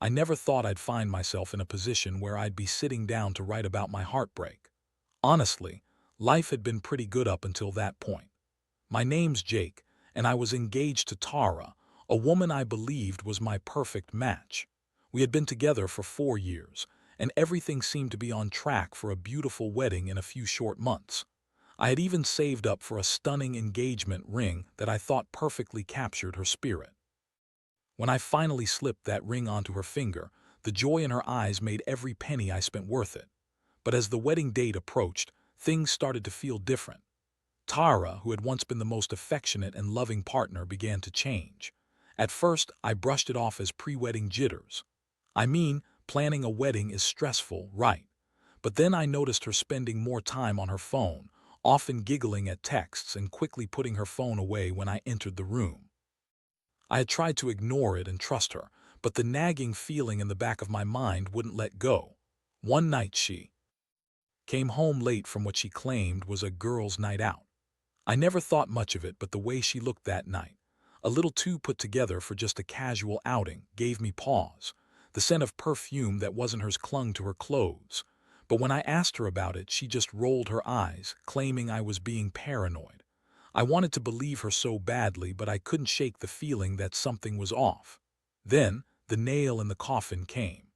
I never thought I'd find myself in a position where I'd be sitting down to write about my heartbreak. Honestly, life had been pretty good up until that point. My name's Jake, and I was engaged to Tara, a woman I believed was my perfect match. We had been together for 4 years, and everything seemed to be on track for a beautiful wedding in a few short months. I had even saved up for a stunning engagement ring that I thought perfectly captured her spirit. When I finally slipped that ring onto her finger, the joy in her eyes made every penny I spent worth it. But as the wedding date approached, things started to feel different. Tara, who had once been the most affectionate and loving partner, began to change. At first, I brushed it off as pre-wedding jitters. I mean, planning a wedding is stressful, right? But then I noticed her spending more time on her phone, often giggling at texts and quickly putting her phone away when I entered the room. I had tried to ignore it and trust her, but the nagging feeling in the back of my mind wouldn't let go. One night she came home late from what she claimed was a girls' night out. I never thought much of it, but the way she looked that night, a little too put together for just a casual outing, gave me pause. The scent of perfume that wasn't hers clung to her clothes. But when I asked her about it, she just rolled her eyes, claiming I was being paranoid. I wanted to believe her so badly, but I couldn't shake the feeling that something was off. Then, the nail in the coffin came.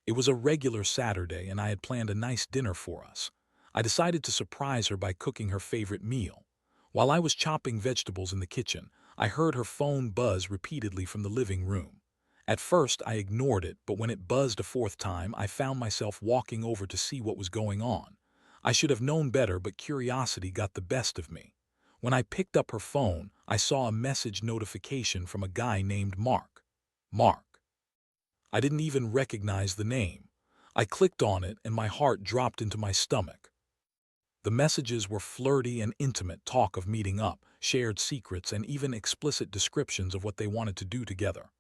It was a regular Saturday, and I had planned a nice dinner for us. I decided to surprise her by cooking her favorite meal. While I was chopping vegetables in the kitchen, I heard her phone buzz repeatedly from the living room. At first, I ignored it, but when it buzzed a fourth time, I found myself walking over to see what was going on. I should have known better, but curiosity got the best of me. When I picked up her phone, I saw a message notification from a guy named Mark. Mark. I didn't even recognize the name. I clicked on it and my heart dropped into my stomach. The messages were flirty and intimate, talk of meeting up, shared secrets, and even explicit descriptions of what they wanted to do together.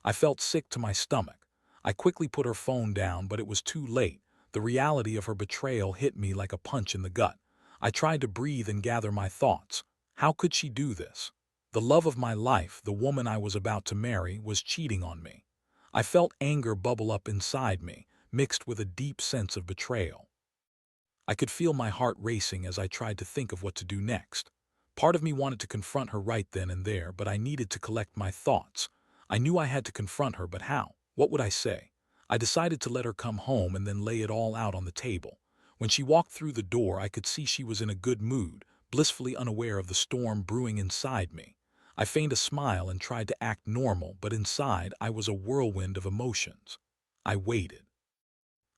I felt sick to my stomach. I quickly put her phone down, but it was too late. The reality of her betrayal hit me like a punch in the gut. I tried to breathe and gather my thoughts. How could she do this? The love of my life, the woman I was about to marry, was cheating on me. I felt anger bubble up inside me, mixed with a deep sense of betrayal. I could feel my heart racing as I tried to think of what to do next. Part of me wanted to confront her right then and there, but I needed to collect my thoughts. I knew I had to confront her, but how? What would I say? I decided to let her come home and then lay it all out on the table. When she walked through the door, I could see she was in a good mood, blissfully unaware of the storm brewing inside me. I feigned a smile and tried to act normal, but inside I was a whirlwind of emotions. I waited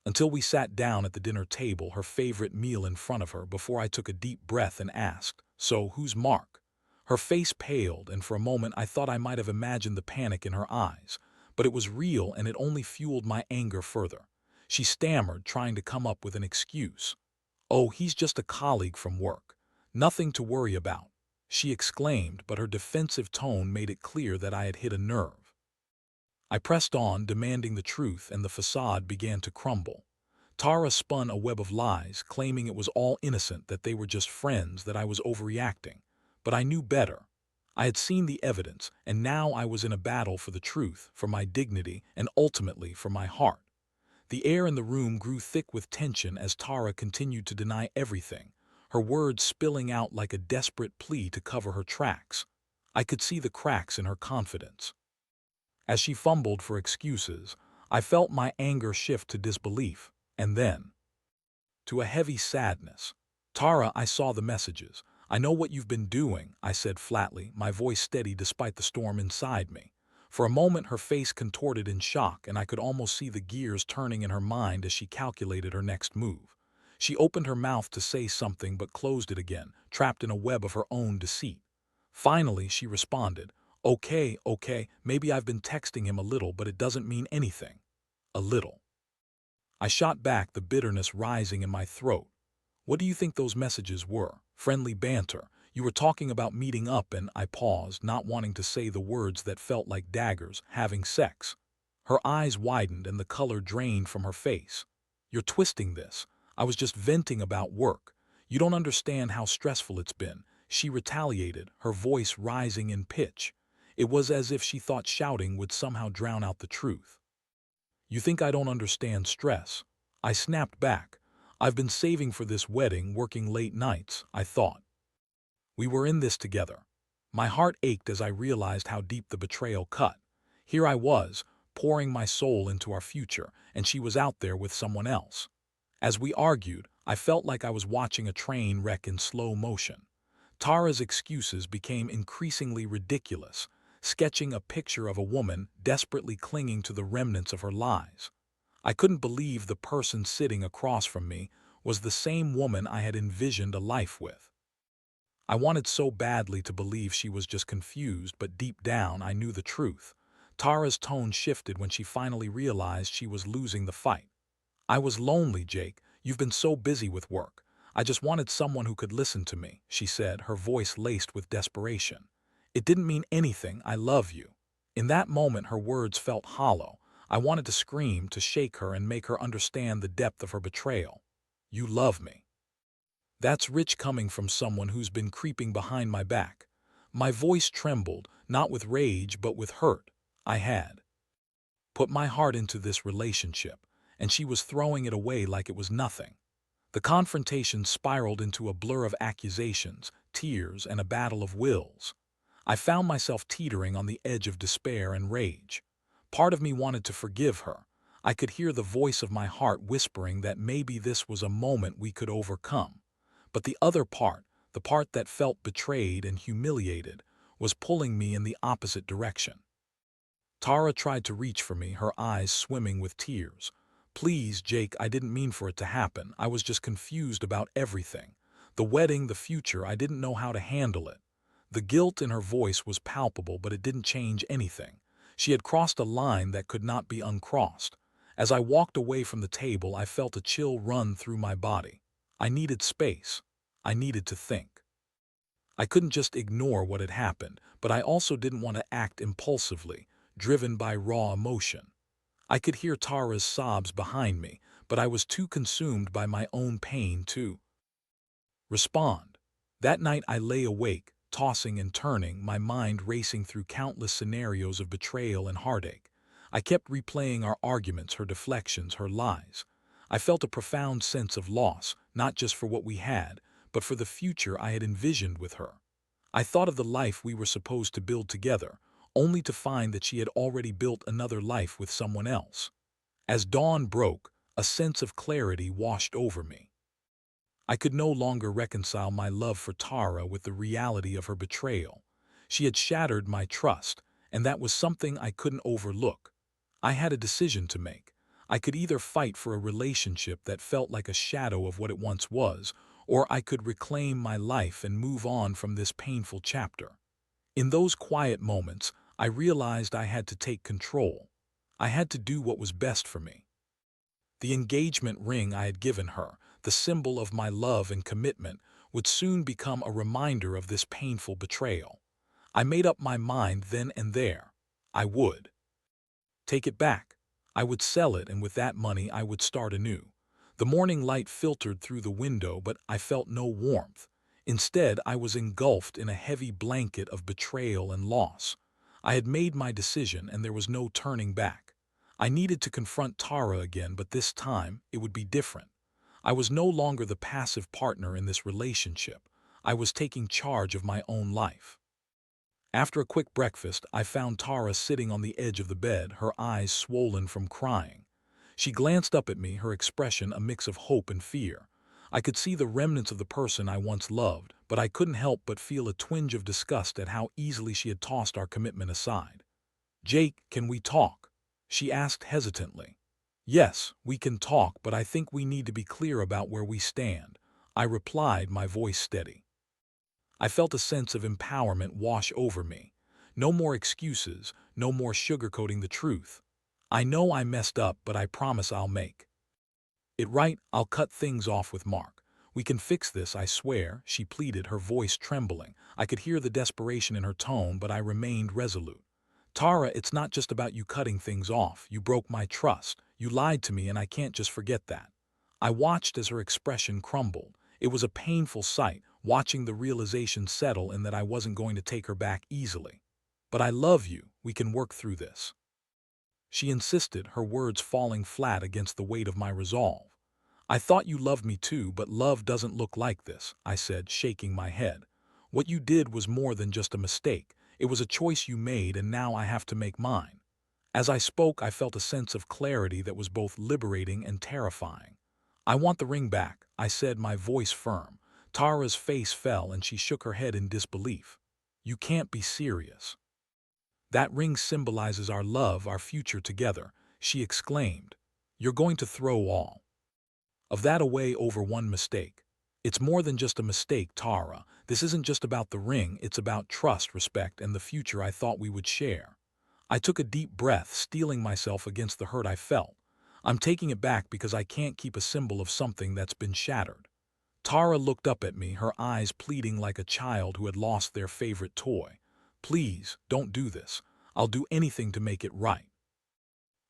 until we sat down at the dinner table, her favorite meal in front of her, before I took a deep breath and asked, "So, who's Mark?" Her face paled, and for a moment I thought I might have imagined the panic in her eyes, but it was real and it only fueled my anger further. She stammered, trying to come up with an excuse. "Oh, he's just a colleague from work. Nothing to worry about," she exclaimed, but her defensive tone made it clear that I had hit a nerve. I pressed on, demanding the truth, and the facade began to crumble. Tara spun a web of lies, claiming it was all innocent, that they were just friends, that I was overreacting. But I knew better. I had seen the evidence, and now I was in a battle for the truth, for my dignity, and ultimately for my heart. The air in the room grew thick with tension as Tara continued to deny everything, her words spilling out like a desperate plea to cover her tracks. I could see the cracks in her confidence. As she fumbled for excuses, I felt my anger shift to disbelief, and then to a heavy sadness. "Tara, I saw the messages. I know what you've been doing," I said flatly, my voice steady despite the storm inside me. For a moment her face contorted in shock, and I could almost see the gears turning in her mind as she calculated her next move. She opened her mouth to say something but closed it again, trapped in a web of her own deceit. Finally, she responded, Okay, maybe I've been texting him a little, but it doesn't mean anything." A little. I shot back, the bitterness rising in my throat. "What do you think those messages were? Friendly banter. You were talking about meeting up and—" I paused, not wanting to say the words that felt like daggers, "having sex." Her eyes widened and the color drained from her face. "You're twisting this. I was just venting about work. You don't understand how stressful it's been," she retaliated, her voice rising in pitch. It was as if she thought shouting would somehow drown out the truth. You think I don't understand stress? I snapped back. I've been saving for this wedding, working late nights, I thought. We were in this together. My heart ached as I realized how deep the betrayal cut. Here I was, pouring my soul into our future, and she was out there with someone else. As we argued, I felt like I was watching a train wreck in slow motion. Tara's excuses became increasingly ridiculous, sketching a picture of a woman desperately clinging to the remnants of her lies. I couldn't believe the person sitting across from me was the same woman I had envisioned a life with. I wanted so badly to believe she was just confused, but deep down I knew the truth. Tara's tone shifted when she finally realized she was losing the fight. I was lonely, Jake. You've been so busy with work. I just wanted someone who could listen to me, she said, her voice laced with desperation. It didn't mean anything, I love you. In that moment her words felt hollow. I wanted to scream, to shake her and make her understand the depth of her betrayal. You love me. That's rich coming from someone who's been creeping behind my back. My voice trembled, not with rage but with hurt. I had put my heart into this relationship, and she was throwing it away like it was nothing. The confrontation spiraled into a blur of accusations, tears, and a battle of wills. I found myself teetering on the edge of despair and rage. Part of me wanted to forgive her. I could hear the voice of my heart whispering that maybe this was a moment we could overcome. But the other part, the part that felt betrayed and humiliated, was pulling me in the opposite direction. Tara tried to reach for me, her eyes swimming with tears. Please, Jake, I didn't mean for it to happen. I was just confused about everything. The wedding, the future, I didn't know how to handle it. The guilt in her voice was palpable, but it didn't change anything. She had crossed a line that could not be uncrossed. As I walked away from the table, I felt a chill run through my body. I needed space. I needed to think. I couldn't just ignore what had happened, but I also didn't want to act impulsively, driven by raw emotion. I could hear Tara's sobs behind me, but I was too consumed by my own pain to respond. That night I lay awake, tossing and turning, my mind racing through countless scenarios of betrayal and heartache. I kept replaying our arguments, her deflections, her lies. I felt a profound sense of loss, not just for what we had, but for the future I had envisioned with her. I thought of the life we were supposed to build together, only to find that she had already built another life with someone else. As dawn broke, a sense of clarity washed over me. I could no longer reconcile my love for Tara with the reality of her betrayal. She had shattered my trust, and that was something I couldn't overlook. I had a decision to make. I could either fight for a relationship that felt like a shadow of what it once was, or I could reclaim my life and move on from this painful chapter. In those quiet moments, I realized I had to take control. I had to do what was best for me. The engagement ring I had given her, the symbol of my love and commitment, would soon become a reminder of this painful betrayal. I made up my mind then and there. I would take it back. I would sell it, and with that money I would start anew. The morning light filtered through the window, but I felt no warmth. Instead, I was engulfed in a heavy blanket of betrayal and loss. I had made my decision, and there was no turning back. I needed to confront Tara again, but this time it would be different. I was no longer the passive partner in this relationship. I was taking charge of my own life. After a quick breakfast, I found Tara sitting on the edge of the bed, her eyes swollen from crying. She glanced up at me, her expression a mix of hope and fear. I could see the remnants of the person I once loved, but I couldn't help but feel a twinge of disgust at how easily she had tossed our commitment aside. "Jake, can we talk?" she asked hesitantly. "Yes, we can talk, but I think we need to be clear about where we stand," I replied, my voice steady. I felt a sense of empowerment wash over me. No more excuses, no more sugarcoating the truth. I know I messed up, but I promise I'll make it right. I'll cut things off with Mark. We can fix this, I swear, she pleaded, her voice trembling. I could hear the desperation in her tone, but I remained resolute. "Tara, it's not just about you cutting things off. You broke my trust. You lied to me, and I can't just forget that." I watched as her expression crumbled. It was a painful sight, watching the realization settle in that I wasn't going to take her back easily. "But I love you. We can work through this," she insisted, her words falling flat against the weight of my resolve. I thought you loved me too, but love doesn't look like this, I said, shaking my head. What you did was more than just a mistake. It was a choice you made, and now I have to make mine. As I spoke, I felt a sense of clarity that was both liberating and terrifying. I want the ring back, I said, my voice firm. Tara's face fell and she shook her head in disbelief. You can't be serious. That ring symbolizes our love, our future together, she exclaimed. You're going to throw all of that away over one mistake. It's more than just a mistake, Tara. This isn't just about the ring, it's about trust, respect, and the future I thought we would share. I took a deep breath, steeling myself against the hurt I felt. I'm taking it back because I can't keep a symbol of something that's been shattered. Tara looked up at me, her eyes pleading like a child who had lost their favorite toy. Please, don't do this. I'll do anything to make it right.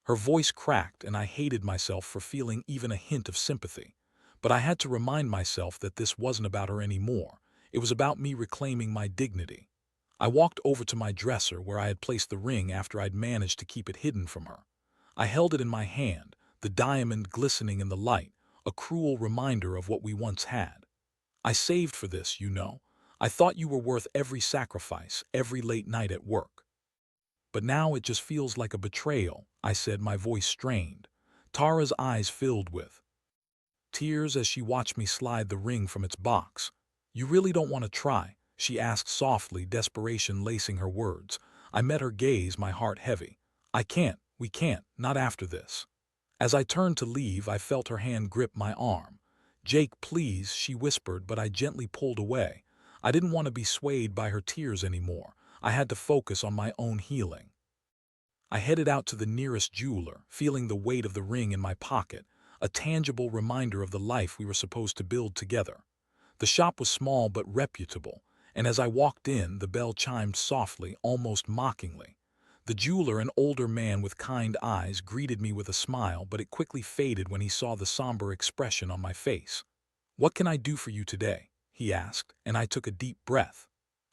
Her voice cracked, and I hated myself for feeling even a hint of sympathy. But I had to remind myself that this wasn't about her anymore. It was about me reclaiming my dignity. I walked over to my dresser where I had placed the ring after I'd managed to keep it hidden from her. I held it in my hand, the diamond glistening in the light, a cruel reminder of what we once had. I saved for this, you know. I thought you were worth every sacrifice, every late night at work. But now it just feels like a betrayal, I said, my voice strained. Tara's eyes filled with tears as she watched me slide the ring from its box. You really don't want to try? She asked softly, desperation lacing her words. I met her gaze, my heart heavy. I can't, we can't, not after this. As I turned to leave, I felt her hand grip my arm. Jake, please, she whispered, but I gently pulled away. I didn't want to be swayed by her tears anymore. I had to focus on my own healing. I headed out to the nearest jeweler, feeling the weight of the ring in my pocket, a tangible reminder of the life we were supposed to build together. The shop was small but reputable, and as I walked in, the bell chimed softly, almost mockingly. The jeweler, an older man with kind eyes, greeted me with a smile, but it quickly faded when he saw the somber expression on my face. What can I do for you today? He asked, and I took a deep breath.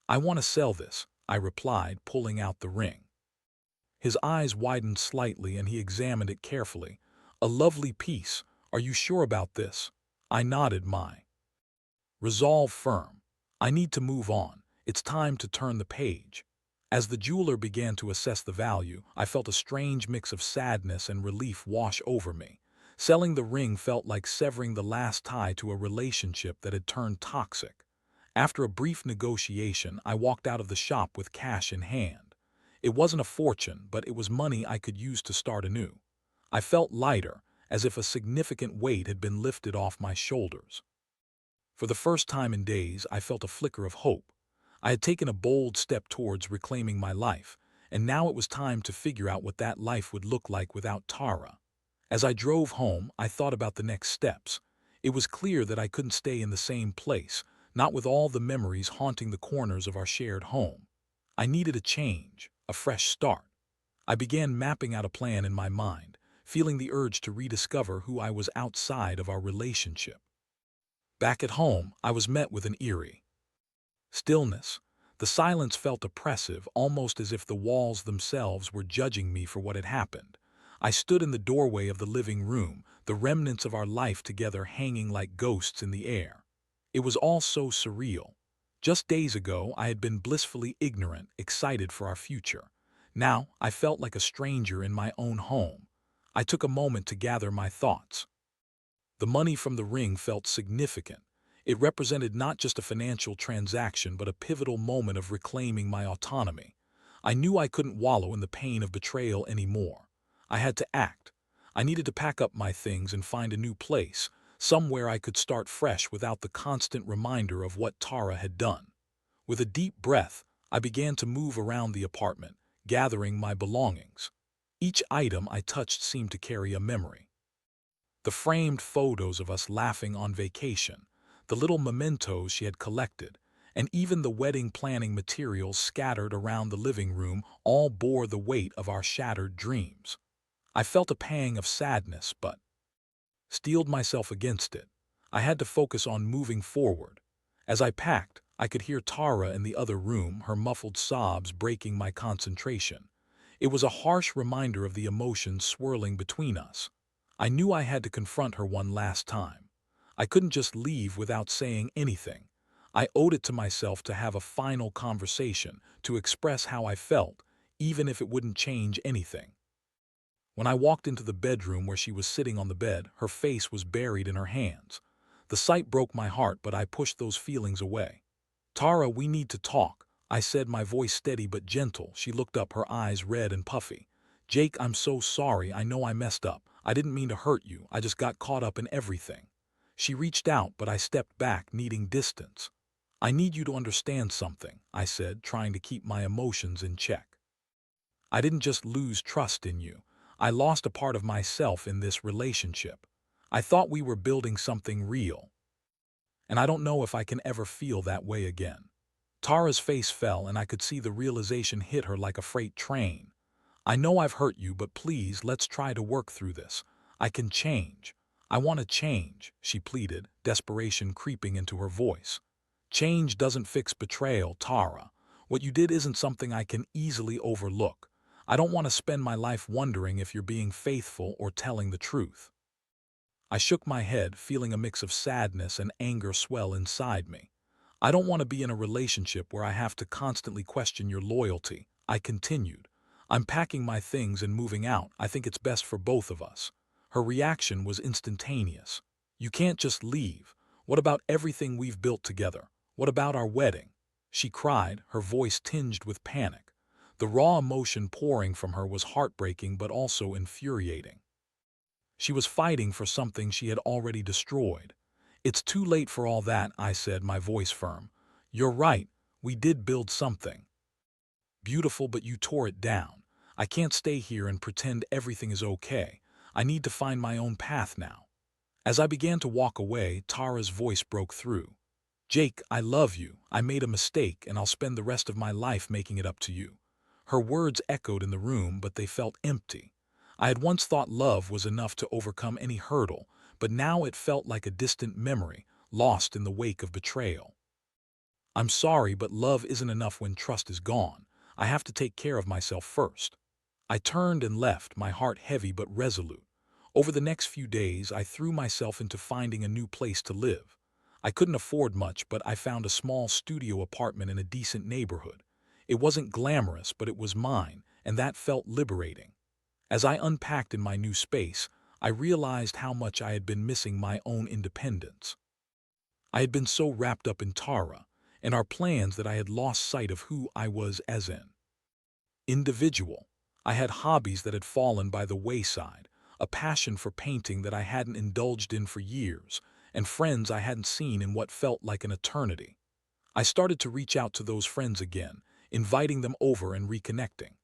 I want to sell this, I replied, pulling out the ring. His eyes widened slightly and he examined it carefully. A lovely piece. Are you sure about this? I nodded, my resolve firm. I need to move on. It's time to turn the page. As the jeweler began to assess the value, I felt a strange mix of sadness and relief wash over me. Selling the ring felt like severing the last tie to a relationship that had turned toxic. After a brief negotiation, I walked out of the shop with cash in hand. It wasn't a fortune, but it was money I could use to start anew. I felt lighter, as if a significant weight had been lifted off my shoulders. For the first time in days, I felt a flicker of hope. I had taken a bold step towards reclaiming my life, and now it was time to figure out what that life would look like without Tara. As I drove home, I thought about the next steps. It was clear that I couldn't stay in the same place, not with all the memories haunting the corners of our shared home. I needed a change, a fresh start. I began mapping out a plan in my mind, feeling the urge to rediscover who I was outside of our relationship. Back at home, I was met with an eerie stillness. The silence felt oppressive, almost as if the walls themselves were judging me for what had happened. I stood in the doorway of the living room, the remnants of our life together hanging like ghosts in the air. It was all so surreal. Just days ago, I had been blissfully ignorant, excited for our future. Now, I felt like a stranger in my own home. I took a moment to gather my thoughts. The money from the ring felt significant. It represented not just a financial transaction, but a pivotal moment of reclaiming my autonomy. I knew I couldn't wallow in the pain of betrayal anymore. I had to act. I needed to pack up my things and find a new place, somewhere I could start fresh without the constant reminder of what Tara had done. With a deep breath, I began to move around the apartment, gathering my belongings. Each item I touched seemed to carry a memory. The framed photos of us laughing on vacation, the little mementos she had collected, and even the wedding planning materials scattered around the living room all bore the weight of our shattered dreams. I felt a pang of sadness, but steeled myself against it. I had to focus on moving forward. As I packed, I could hear Tara in the other room, her muffled sobs breaking my concentration. It was a harsh reminder of the emotions swirling between us. I knew I had to confront her one last time. I couldn't just leave without saying anything. I owed it to myself to have a final conversation, to express how I felt, even if it wouldn't change anything. When I walked into the bedroom where she was sitting on the bed, her face was buried in her hands. The sight broke my heart, but I pushed those feelings away. "Tara, we need to talk," I said, my voice steady but gentle. She looked up, her eyes red and puffy. "Jake, I'm so sorry. I know I messed up. I didn't mean to hurt you. I just got caught up in everything." She reached out, but I stepped back, needing distance. "I need you to understand something," I said, trying to keep my emotions in check. "I didn't just lose trust in you. I lost a part of myself in this relationship. I thought we were building something real, and I don't know if I can ever feel that way again." Tara's face fell, and I could see the realization hit her like a freight train. "I know I've hurt you, but please, let's try to work through this. I can change. I want to change," she pleaded, desperation creeping into her voice. "Change doesn't fix betrayal, Tara. What you did isn't something I can easily overlook. I don't want to spend my life wondering if you're being faithful or telling the truth." I shook my head, feeling a mix of sadness and anger swell inside me. "I don't want to be in a relationship where I have to constantly question your loyalty," I continued. "I'm packing my things and moving out. I think it's best for both of us." Her reaction was instantaneous. "You can't just leave. What about everything we've built together? What about our wedding?" She cried, her voice tinged with panic. The raw emotion pouring from her was heartbreaking but also infuriating. She was fighting for something she had already destroyed. "It's too late for all that," I said, my voice firm. "You're right, we did build something beautiful, but you tore it down. I can't stay here and pretend everything is okay. I need to find my own path now." As I began to walk away, Tara's voice broke through. "Jake, I love you. I made a mistake, and I'll spend the rest of my life making it up to you." Her words echoed in the room, but they felt empty. I had once thought love was enough to overcome any hurdle, but now it felt like a distant memory, lost in the wake of betrayal. "I'm sorry, but love isn't enough when trust is gone. I have to take care of myself first." I turned and left, my heart heavy but resolute. Over the next few days, I threw myself into finding a new place to live. I couldn't afford much, but I found a small studio apartment in a decent neighborhood. It wasn't glamorous, but it was mine, and that felt liberating. As I unpacked in my new space, I realized how much I had been missing my own independence. I had been so wrapped up in Tara and our plans that I had lost sight of who I was as an individual. I had hobbies that had fallen by the wayside, a passion for painting that I hadn't indulged in for years, and friends I hadn't seen in what felt like an eternity. I started to reach out to those friends again, inviting them over and reconnecting.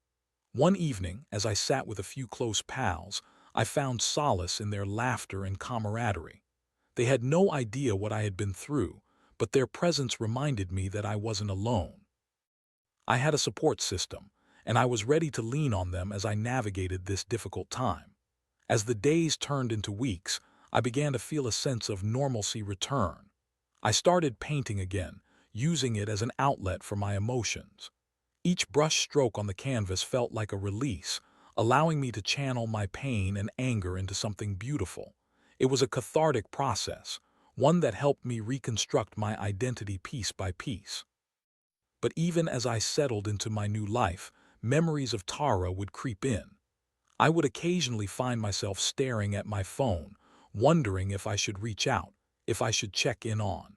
One evening, as I sat with a few close pals, I found solace in their laughter and camaraderie. They had no idea what I had been through, but their presence reminded me that I wasn't alone. I had a support system, and I was ready to lean on them as I navigated this difficult time. As the days turned into weeks, I began to feel a sense of normalcy return. I started painting again, using it as an outlet for my emotions. Each brush stroke on the canvas felt like a release, allowing me to channel my pain and anger into something beautiful. It was a cathartic process, one that helped me reconstruct my identity piece by piece. But even as I settled into my new life, memories of Tara would creep in. I would occasionally find myself staring at my phone, wondering if I should reach out, if I should check in on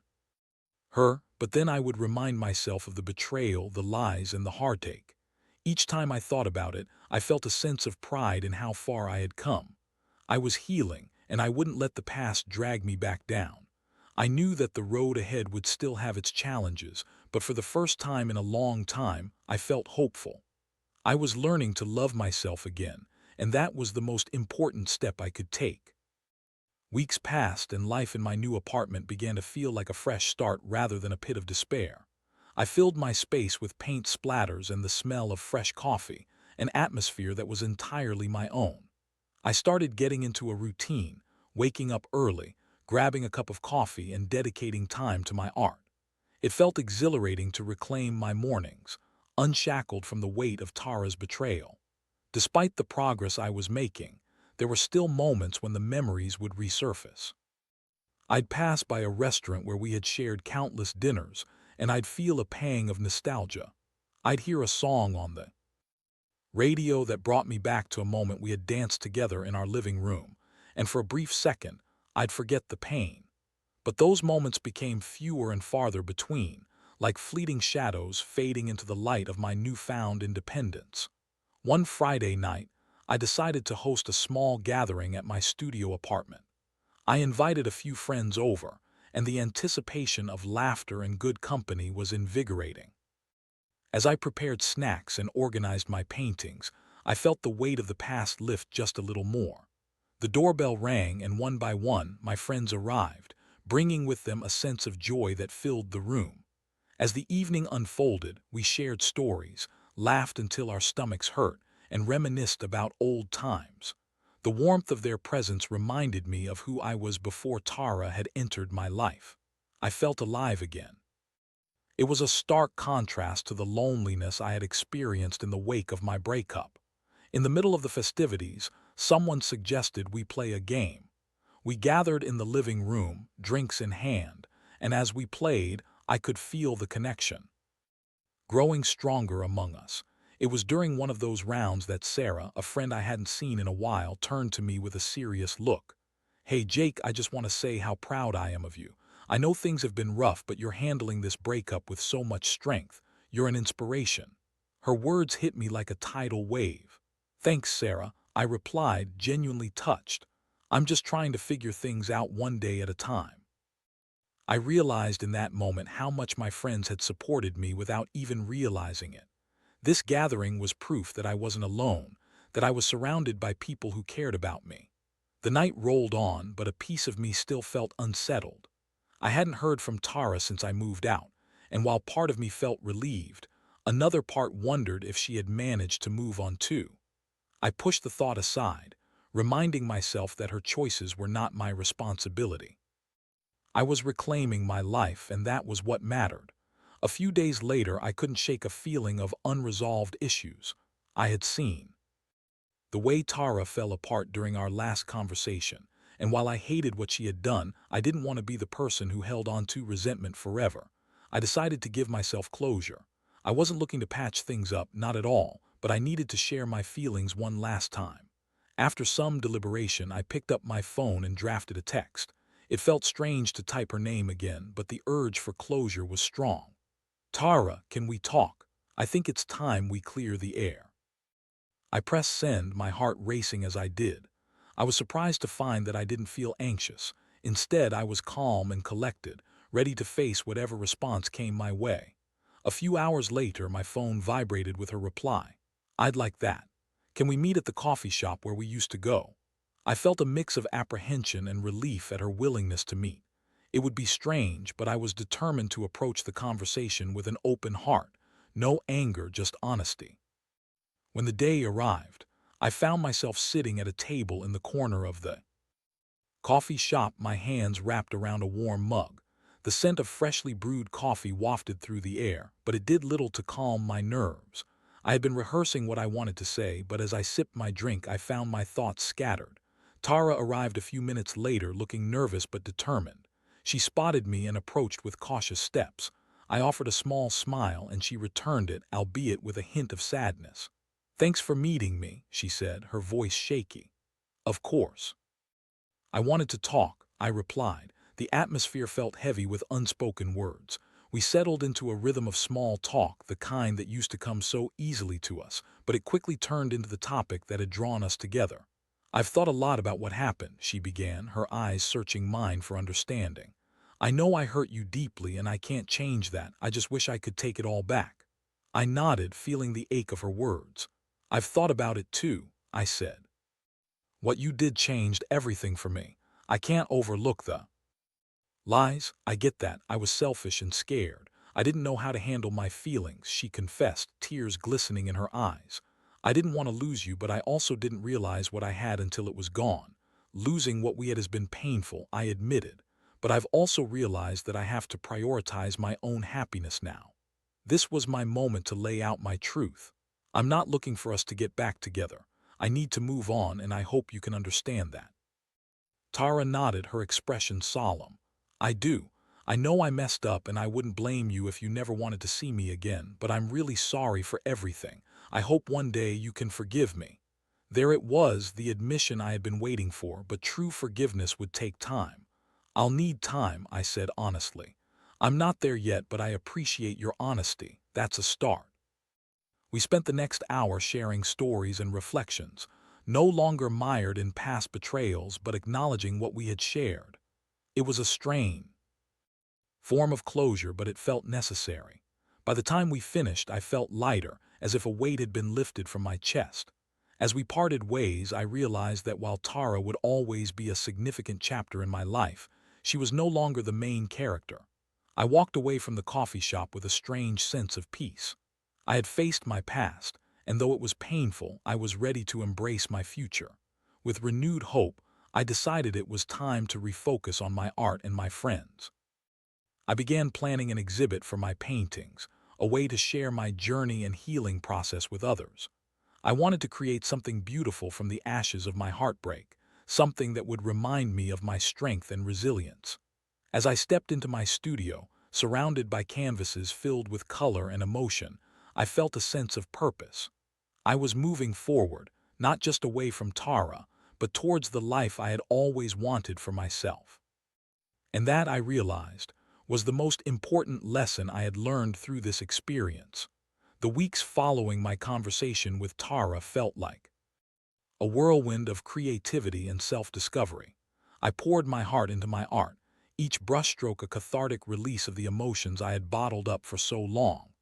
her, but then I would remind myself of the betrayal, the lies, and the heartache. Each time I thought about it, I felt a sense of pride in how far I had come. I was healing, and I wouldn't let the past drag me back down. I knew that the road ahead would still have its challenges, but for the first time in a long time, I felt hopeful. I was learning to love myself again, and that was the most important step I could take. Weeks passed, and life in my new apartment began to feel like a fresh start rather than a pit of despair. I filled my space with paint splatters and the smell of fresh coffee, an atmosphere that was entirely my own. I started getting into a routine, waking up early, grabbing a cup of coffee, and dedicating time to my art. It felt exhilarating to reclaim my mornings, unshackled from the weight of Tara's betrayal. Despite the progress I was making, there were still moments when the memories would resurface. I'd pass by a restaurant where we had shared countless dinners, and I'd feel a pang of nostalgia. I'd hear a song on the radio that brought me back to a moment we had danced together in our living room, and for a brief second, I'd forget the pain. But those moments became fewer and farther between, like fleeting shadows fading into the light of my newfound independence. One Friday night, I decided to host a small gathering at my studio apartment. I invited a few friends over, and the anticipation of laughter and good company was invigorating. As I prepared snacks and organized my paintings, I felt the weight of the past lift just a little more. The doorbell rang, and one by one, my friends arrived, bringing with them a sense of joy that filled the room. As the evening unfolded, we shared stories, laughed until our stomachs hurt, and reminisced about old times. The warmth of their presence reminded me of who I was before Tara had entered my life. I felt alive again. It was a stark contrast to the loneliness I had experienced in the wake of my breakup. In the middle of the festivities, someone suggested we play a game. We gathered in the living room, drinks in hand, and as we played, I could feel the connection growing stronger among us. It was during one of those rounds that Sarah, a friend I hadn't seen in a while, turned to me with a serious look. "Hey Jake, I just want to say how proud I am of you. I know things have been rough, but you're handling this breakup with so much strength. You're an inspiration." Her words hit me like a tidal wave. "Thanks, Sarah," I replied, genuinely touched. "I'm just trying to figure things out one day at a time." I realized in that moment how much my friends had supported me without even realizing it. This gathering was proof that I wasn't alone, that I was surrounded by people who cared about me. The night rolled on, but a piece of me still felt unsettled. I hadn't heard from Tara since I moved out, and while part of me felt relieved, another part wondered if she had managed to move on too. I pushed the thought aside, reminding myself that her choices were not my responsibility. I was reclaiming my life, and that was what mattered. A few days later, I couldn't shake a feeling of unresolved issues. I had seen the way Tara fell apart during our last conversation, and while I hated what she had done, I didn't want to be the person who held on to resentment forever. I decided to give myself closure. I wasn't looking to patch things up, not at all, but I needed to share my feelings one last time. After some deliberation, I picked up my phone and drafted a text. It felt strange to type her name again, but the urge for closure was strong. "Tara, can we talk? I think it's time we clear the air." I pressed send, my heart racing as I did. I was surprised to find that I didn't feel anxious. Instead, I was calm and collected, ready to face whatever response came my way. A few hours later, my phone vibrated with her reply. "I'd like that. Can we meet at the coffee shop where we used to go?" I felt a mix of apprehension and relief at her willingness to meet. It would be strange, but I was determined to approach the conversation with an open heart. No anger, just honesty. When the day arrived, I found myself sitting at a table in the corner of the coffee shop, my hands wrapped around a warm mug. The scent of freshly brewed coffee wafted through the air, but it did little to calm my nerves. I had been rehearsing what I wanted to say, but as I sipped my drink, I found my thoughts scattered. Tara arrived a few minutes later, looking nervous but determined. She spotted me and approached with cautious steps. I offered a small smile, and she returned it, albeit with a hint of sadness. "Thanks for meeting me," she said, her voice shaky. "Of course." "I wanted to talk," I replied. The atmosphere felt heavy with unspoken words. We settled into a rhythm of small talk, the kind that used to come so easily to us, but it quickly turned into the topic that had drawn us together. "I've thought a lot about what happened," she began, her eyes searching mine for understanding. "I know I hurt you deeply, and I can't change that. I just wish I could take it all back." I nodded, feeling the ache of her words. "I've thought about it too," I said. "What you did changed everything for me. I can't overlook the lies. I get that. I was selfish and scared. I didn't know how to handle my feelings," she confessed, tears glistening in her eyes. "I didn't want to lose you, but I also didn't realize what I had until it was gone. Losing what we had has been painful," I admitted, "but I've also realized that I have to prioritize my own happiness now." This was my moment to lay out my truth. I'm not looking for us to get back together. I need to move on, and I hope you can understand that." Tara nodded, her expression solemn. "I do. I know I messed up, and I wouldn't blame you if you never wanted to see me again, but I'm really sorry for everything. I hope one day you can forgive me." There it was, the admission I had been waiting for, but true forgiveness would take time. "I'll need time," I said honestly. "I'm not there yet, but I appreciate your honesty. That's a start." We spent the next hour sharing stories and reflections, no longer mired in past betrayals but acknowledging what we had shared. It was a strange form of closure, but it felt necessary. By the time we finished, I felt lighter, as if a weight had been lifted from my chest. As we parted ways, I realized that while Tara would always be a significant chapter in my life, she was no longer the main character. I walked away from the coffee shop with a strange sense of peace. I had faced my past, and though it was painful, I was ready to embrace my future. With renewed hope, I decided it was time to refocus on my art and my friends. I began planning an exhibit for my paintings, a way to share my journey and healing process with others. I wanted to create something beautiful from the ashes of my heartbreak, something that would remind me of my strength and resilience. As I stepped into my studio, surrounded by canvases filled with color and emotion, I felt a sense of purpose. I was moving forward, not just away from Tara, but towards the life I had always wanted for myself. And that, I realized, was the most important lesson I had learned through this experience. The weeks following my conversation with Tara felt like a whirlwind of creativity and self-discovery. I poured my heart into my art, each brushstroke a cathartic release of the emotions I had bottled up for so long.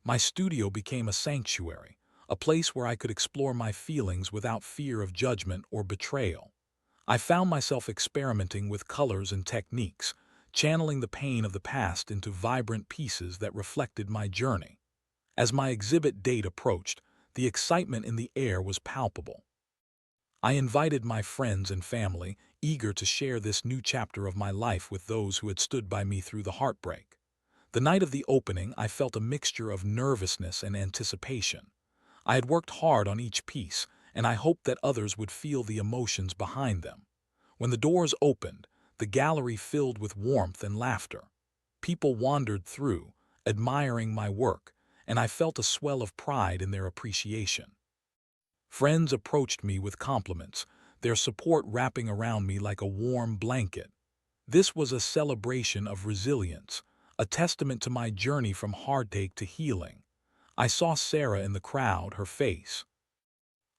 My studio became a sanctuary, a place where I could explore my feelings without fear of judgment or betrayal. I found myself experimenting with colors and techniques, channeling the pain of the past into vibrant pieces that reflected my journey. As my exhibit date approached, the excitement in the air was palpable. I invited my friends and family, eager to share this new chapter of my life with those who had stood by me through the heartbreak. The night of the opening, I felt a mixture of nervousness and anticipation. I had worked hard on each piece, and I hoped that others would feel the emotions behind them. When the doors opened, the gallery filled with warmth and laughter. People wandered through, admiring my work, and I felt a swell of pride in their appreciation. Friends approached me with compliments, their support wrapping around me like a warm blanket. This was a celebration of resilience, a testament to my journey from heartache to healing. I saw Sarah in the crowd, her face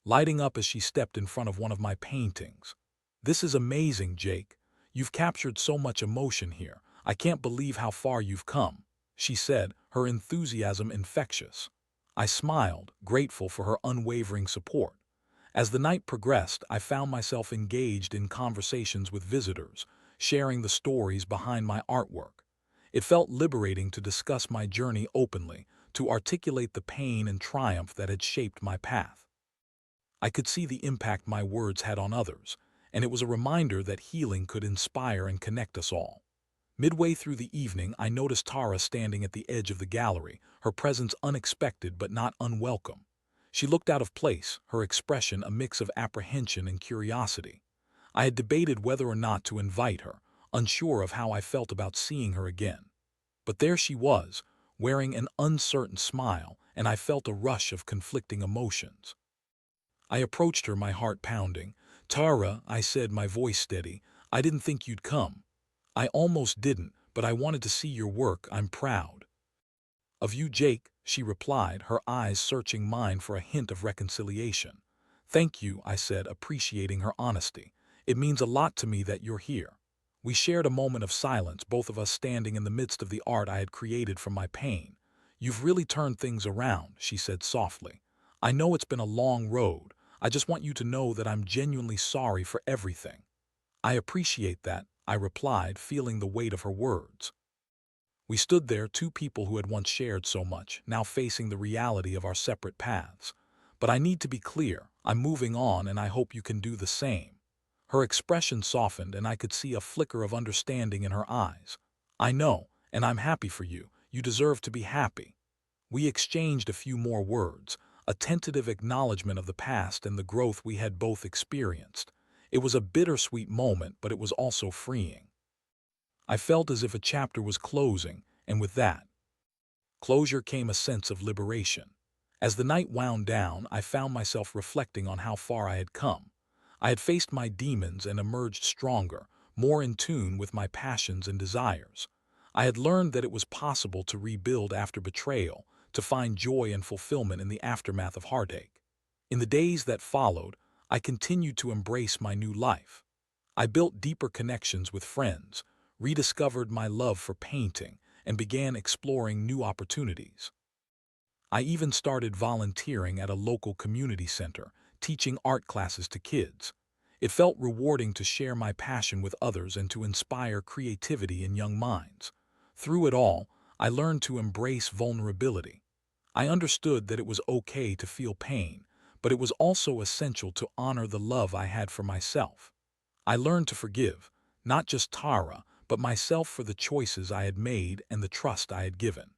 lighting up as she stepped in front of one of my paintings. "This is amazing, Jake. You've captured so much emotion here. I can't believe how far you've come," she said, her enthusiasm infectious. I smiled, grateful for her unwavering support. As the night progressed, I found myself engaged in conversations with visitors, sharing the stories behind my artwork. It felt liberating to discuss my journey openly, to articulate the pain and triumph that had shaped my path. I could see the impact my words had on others, and it was a reminder that healing could inspire and connect us all. Midway through the evening, I noticed Tara standing at the edge of the gallery, her presence unexpected but not unwelcome. She looked out of place, her expression a mix of apprehension and curiosity. I had debated whether or not to invite her, unsure of how I felt about seeing her again. But there she was, wearing an uncertain smile, and I felt a rush of conflicting emotions. I approached her, my heart pounding. "Tara," I said, my voice steady, "I didn't think you'd come. I almost didn't, but I wanted to see your work. I'm proud of you, Jake," she replied, her eyes searching mine for a hint of reconciliation. "Thank you," I said, appreciating her honesty. "It means a lot to me that you're here." We shared a moment of silence, both of us standing in the midst of the art I had created from my pain. "You've really turned things around," she said softly. "I know it's been a long road. I just want you to know that I'm genuinely sorry for everything." "I appreciate that," I replied, feeling the weight of her words. We stood there, two people who had once shared so much, now facing the reality of our separate paths. "But I need to be clear. I'm moving on, and I hope you can do the same." Her expression softened, and I could see a flicker of understanding in her eyes. "I know, and I'm happy for you. You deserve to be happy." We exchanged a few more words, a tentative acknowledgement of the past and the growth we had both experienced. It was a bittersweet moment, but it was also freeing. I felt as if a chapter was closing, and with that closure came a sense of liberation. As the night wound down, I found myself reflecting on how far I had come. I had faced my demons and emerged stronger, more in tune with my passions and desires. I had learned that it was possible to rebuild after betrayal, to find joy and fulfillment in the aftermath of heartache. In the days that followed, I continued to embrace my new life. I built deeper connections with friends, rediscovered my love for painting, and began exploring new opportunities. I even started volunteering at a local community center, teaching art classes to kids. It felt rewarding to share my passion with others and to inspire creativity in young minds. Through it all, I learned to embrace vulnerability. I understood that it was okay to feel pain, but it was also essential to honor the love I had for myself. I learned to forgive, not just Tara, but myself for the choices I had made and the trust I had given.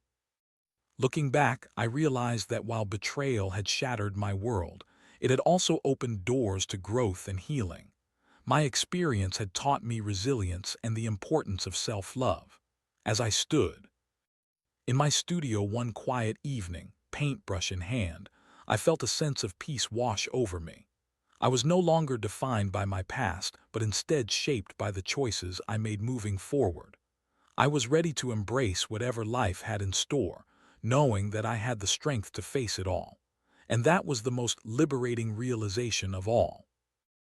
Looking back, I realized that while betrayal had shattered my world, it had also opened doors to growth and healing. My experience had taught me resilience and the importance of self-love. As I stood in my studio one quiet evening, paintbrush in hand, I felt a sense of peace wash over me. I was no longer defined by my past, but instead shaped by the choices I made moving forward. I was ready to embrace whatever life had in store, knowing that I had the strength to face it all. And that was the most liberating realization of all.